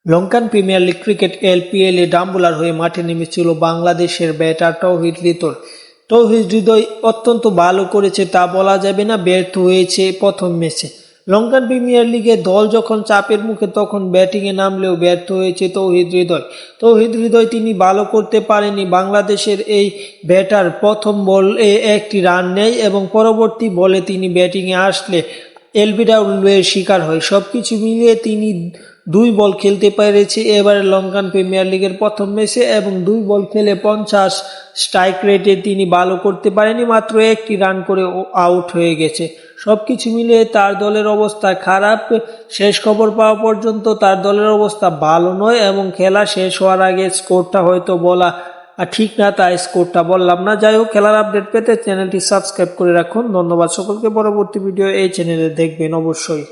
Lankan premier league cricket LPL এ ডাম্বুলার হয়ে মাঠে নেমেছিল বাংলাদেশের ব্যাটার তৌহিদ হৃদয়। তৌহিদ হৃদয় অত্যন্ত ভালো করেছে তা বলা যাবে না, ব্যর্থ হয়েছে প্রথম ম্যাচে। লঙ্কান প্রিমিয়ার লিগে দল যখন চাপের মুখে তখন ব্যাটিংয়ে নামলেও ব্যর্থ হয়েছে তৌহিদ হৃদয়। তৌহিদ হৃদয় তিনি ভালো করতে পারেনি। বাংলাদেশের এই ব্যাটার প্রথম বলে একটি রান নেয় এবং পরবর্তী বলে তিনি ব্যাটিংয়ে আসলে এলবিডব্লিউ এর শিকার হয়। সবকিছু মিলিয়ে তিনি 2 বল খেলতে পেরেছে এবারে লঙ্কান প্রিমিয়ার লিগের প্রথম ম্যাচে এবং 2 বল খেলে 50 স্ট্রাইক রেটে তিনি ভালো করতে পারেনি, মাত্র 1টি রান করে আউট হয়ে গেছে। সবকিছু মিলিয়ে তার দলের অবস্থা খারাপ। শেষ খবর পাওয়া পর্যন্ত তার দলের অবস্থা ভালো নয় এবং খেলা শেষ হওয়ার আগে স্কোরটা হয়তো বলা ঠিক না, তাই স্কোরটা বললাম না। যাই হোক, খেলার আপডেট পেতে চ্যানেলটি সাবস্ক্রাইব করে রাখুন। ধন্যবাদ সকলকে। পরবর্তী ভিডিও এই চ্যানেলে দেখবেন অবশ্যই।